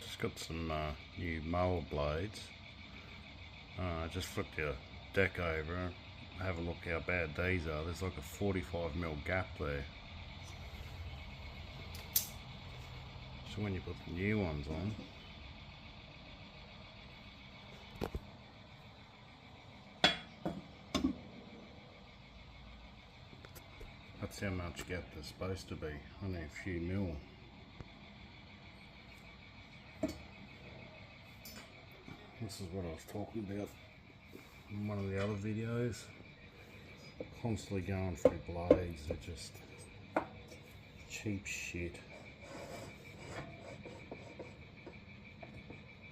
just got some new mower blades. Just flip your deck over and have a look how bad these are. There's like a 45mm gap there. So when you put the new ones on, that's how much gap there's supposed to be, only a few mil. This is what I was talking about in one of the other videos. Constantly going through blades, they're just cheap shit.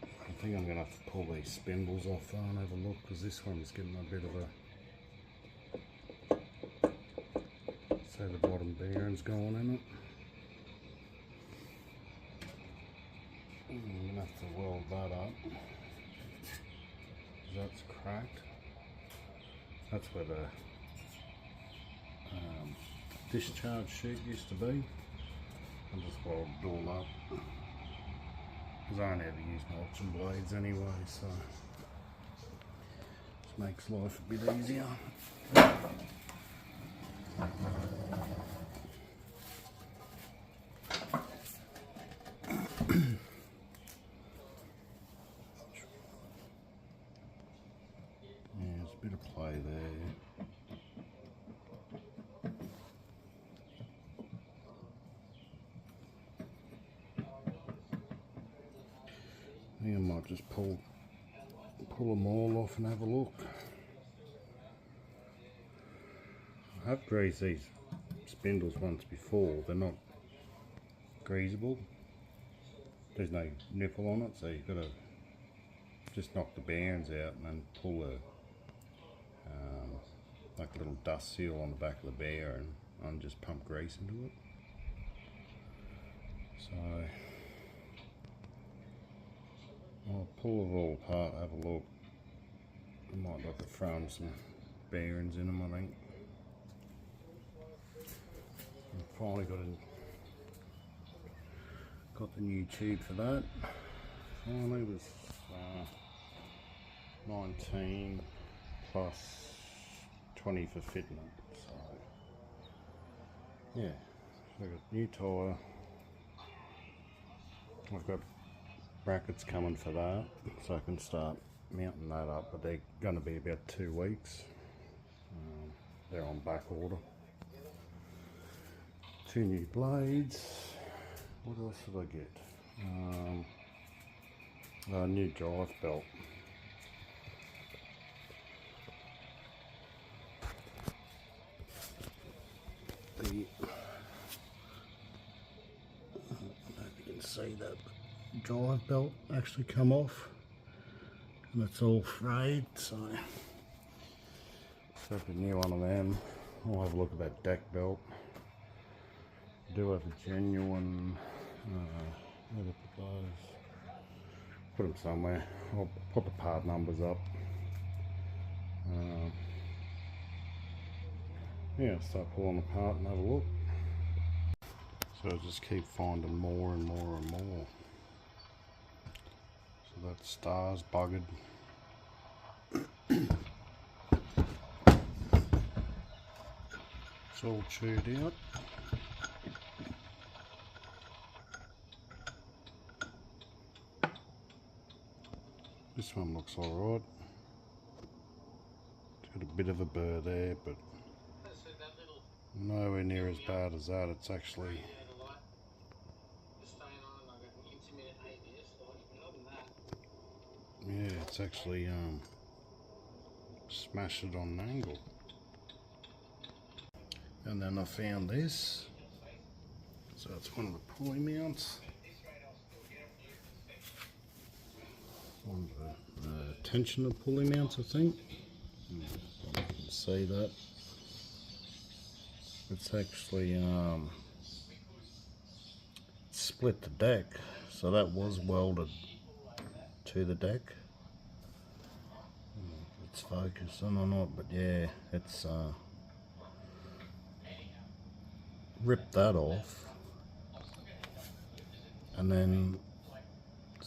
I think I'm going to have to pull these spindles off though and have a look, because this one's getting a bit of a... So the bottom bearing's going in it. I'm going to have to weld that up. That's cracked. That's where the discharge chute used to be. I'll just weld it all up, because I only ever use my auction blades anyway, so just makes life a bit easier. Bit of play there. I think I might just pull them all off and have a look. I have greased these spindles once before. They're not greasable. There's no nipple on it, so you've got to just knock the bearings out and then pull the like a little dust seal on the back of the bearing and just pump grease into it. So I'll pull it all apart, have a look. I might look at throwing some bearings in them, I think. I've finally got the new tube for that. Finally, was 19 plus 20 for fitting it. So yeah, so I've got new tyre. I've got brackets coming for that, so I can start mounting that up, but they're going to be about 2 weeks. They're on back order. 2 new blades. What else did I get? A new drive belt. I don't know if you can see that drive belt actually come off, and it's all frayed, so a new one of them. I'll have a look at that deck belt. I do have a genuine, where to put those? Put them somewhere. I'll put the part numbers up. Yeah, start pulling apart and have a look. So I just keep finding more and more and more. So that star's buggered. It's all chewed out. This one looks alright. It's got a bit of a burr there, but nowhere near as bad as that. It's actually it's actually smashed it on an angle. And then I found this. So it's one of the pulley mounts. One of the tensioner pulley mounts, I think. You can see that. It's actually split the deck, so that was welded to the deck. It's focusing or not, but yeah, it's ripped that off, and then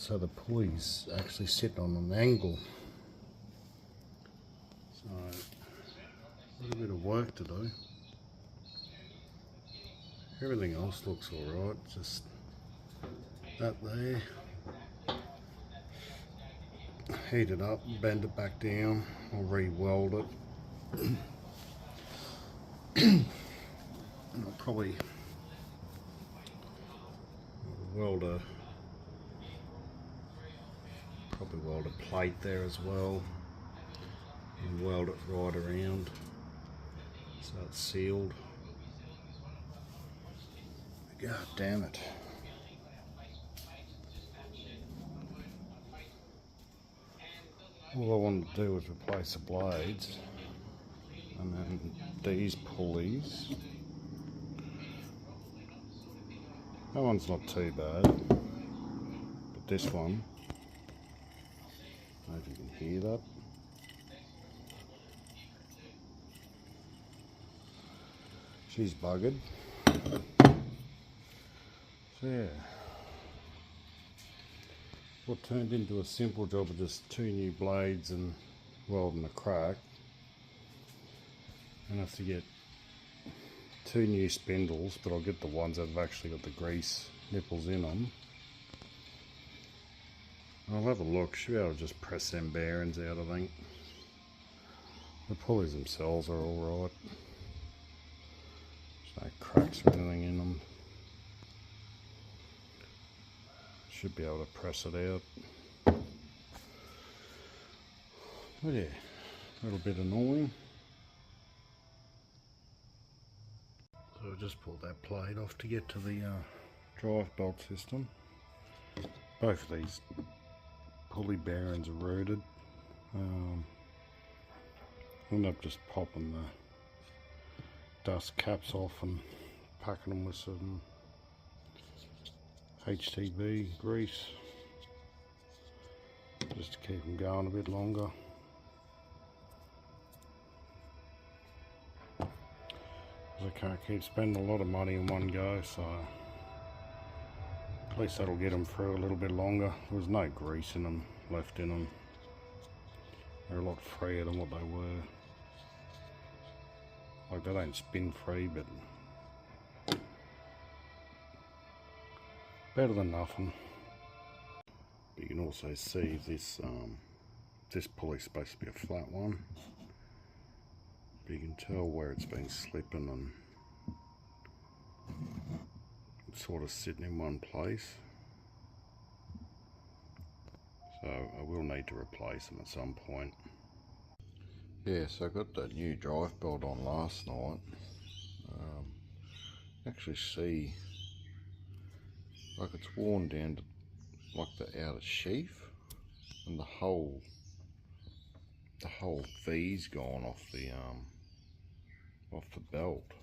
so the pulley's actually sitting on an angle. So a little bit of work to do. Everything else looks alright, just that there. Heat it up, bend it back down, I'll re-weld it. And I'll probably weld a plate there as well, and weld it right around so it's sealed. God damn it. All I wanted to do was replace the blades, and then these pulleys. That one's not too bad, but this one, I don't know if you can hear that. She's buggered. So yeah, what turned into a simple job of just 2 new blades and welding a crack, and I have to get 2 new spindles, but I'll get the ones that have actually got the grease nipples in them. I'll have a look, should be able to just press them bearings out, I think. The pulleys themselves are alright. There's no cracks or anything in them. Should be able to press it out. But yeah, a little bit annoying. So I just pulled that plate off to get to the drive belt system. Both of these pulley bearings are rooted. I'll end up just popping the dust caps off and packing them with some HTB grease just to keep them going a bit longer. I can't keep spending a lot of money in one go, so at least that'll get them through a little bit longer. There was no grease in them, left in them. They're a lot freer than what they were. Like, they don't spin free, but better than nothing. But you can also see this this pulley's supposed to be a flat one, but you can tell where it's been slipping and it's sort of sitting in one place. So I will need to replace them at some point. Yeah, so I got that new drive belt on last night. Actually see, like, it's worn down to like the outer sheath, and the whole V's gone off the belt.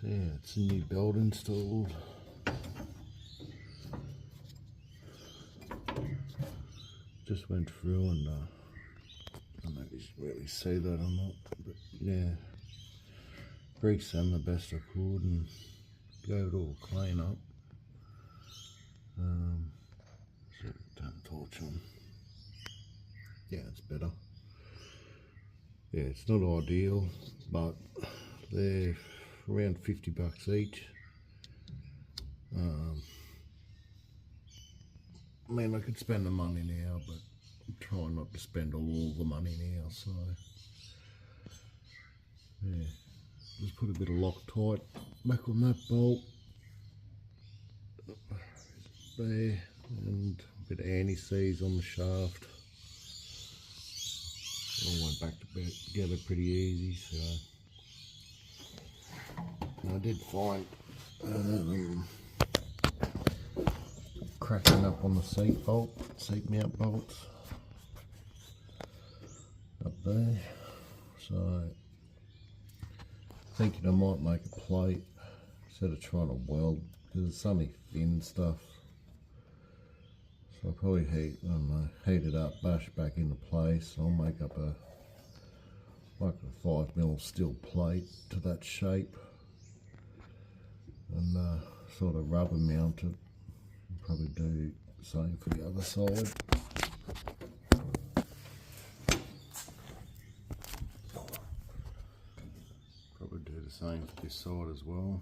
So yeah, it's a new belt installed. Just went through and I don't know if you really see that or not, but yeah, greased them the best I could and gave it all a clean up. So don't torch them. Yeah, it's better. Yeah, it's not ideal, but they're around $50 each. I mean, I could spend the money now, but I'm trying not to spend all the money now, so yeah, just put a bit of Loctite back on that bolt there, and a bit of anti-seize on the shaft. It all went back together pretty easy, so. And I did find cracking up on the seat mount bolts up there, so thinking I might make a plate instead of trying to weld, because it's only thin stuff. So I'll probably heat it up, bash back into place, and I'll make up a like a 5mm steel plate to that shape, and sort of rubber mount it. Probably do the same for the other side. Probably do the same for this side as well.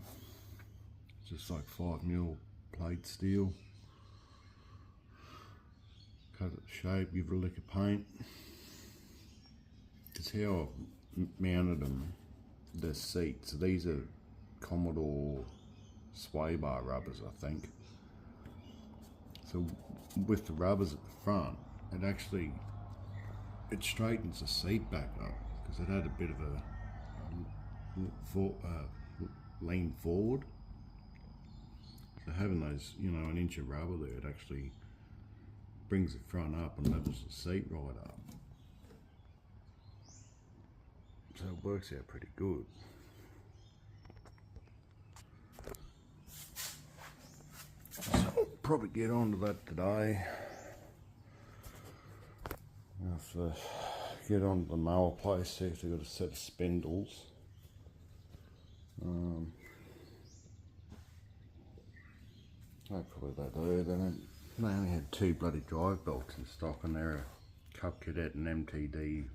Just like 5mm plate steel. Cut it shape, give it a lick of paint. It's how I've mounted them, the seats. So these are Commodore sway bar rubbers, I think. So with the rubbers at the front, it straightens the seat back up, because it had a bit of a lean forward. So having those, you know, an inch of rubber there, it actually brings the front up and levels the seat right up. So it works out pretty good. So I'll probably get onto that today. I'll have to get onto the mower place, see if they've got a set of spindles. Hopefully they do. They only had 2 bloody drive belts in stock, and they're a Cub Cadet and MTD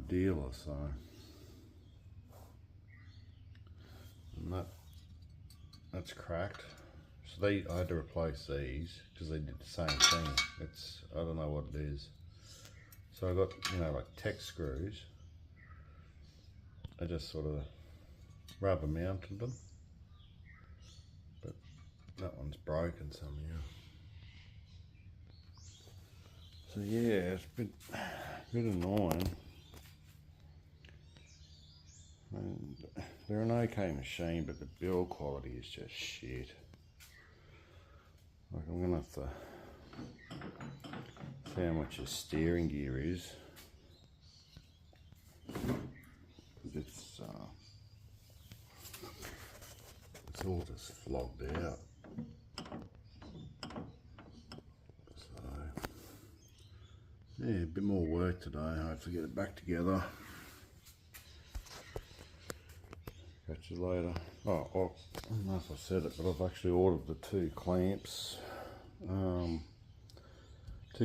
dealer, so. And that's cracked. So I had to replace these because they did the same thing. I don't know what it is. So I got, you know, like tech screws. I just sort of rubber mounted them. But that one's broken somehow. So yeah, it's a bit annoying. And they're an okay machine, but the build quality is just shit. Like, I'm gonna have to see how much your steering gear is. It's all just flogged out. So yeah, a bit more work today. Hopefully get it back together. Catch you later. I don't know if I said it, but I've actually ordered the 2 clamps. 2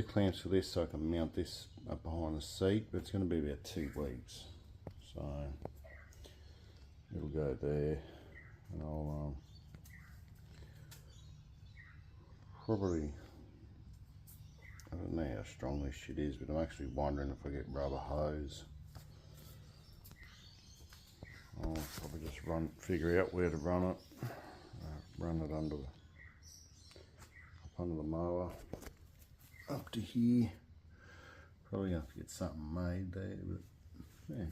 clamps for this, so I can mount this up behind the seat, but it's going to be about 2 weeks. So it'll go there, and I'll probably, I don't know how strong this shit is, but I'm actually wondering if I get rubber hose. I'll probably just figure out where to run it. Run it under the mower up to here. Probably have to get something made there, but yeah.